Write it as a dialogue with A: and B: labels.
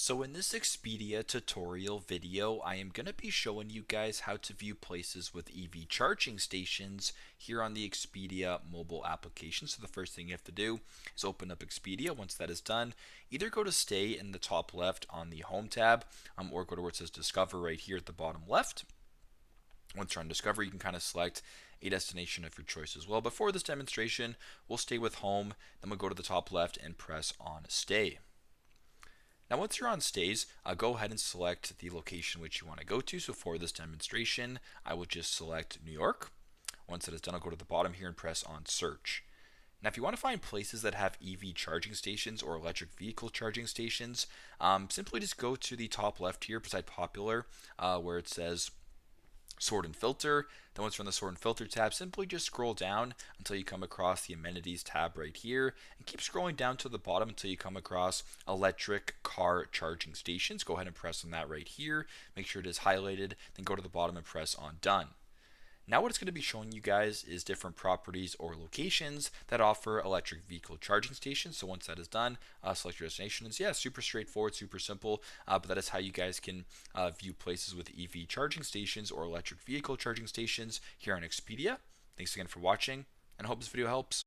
A: So in this Expedia tutorial video, I am going to be showing you guys how to view places with EV charging stations here on the Expedia mobile application. So the first thing you have to do is open up Expedia. Once that is done, either go to stay in the top left on the home tab, or go to where it says discover right here at the bottom left. Once you're on discover, you can kind of select a destination of your choice as well. But for this demonstration, we'll stay with home, then we'll go to the top left and press on stay. Now once you're on stays, go ahead and select the location which you want to go to. So for this demonstration, I will just select New York. Once that is done, I'll go to the bottom here and press on search. Now if you want to find places that have EV charging stations or electric vehicle charging stations, simply just go to the top left here beside popular where it says sort and filter. Then once you're on the sort and filter tab, simply just scroll down until you come across the amenities tab right here, and keep scrolling down to the bottom until you come across electric car charging stations. Go ahead and press on that right here. Make sure it is highlighted, then go to the bottom and press on done. Now what it's going to be showing you guys is different properties or locations that offer electric vehicle charging stations. So once that is done, select your destination. It's super straightforward, super simple, but that is how you guys can view places with EV charging stations or electric vehicle charging stations here on Expedia. Thanks again for watching, and I hope this video helps.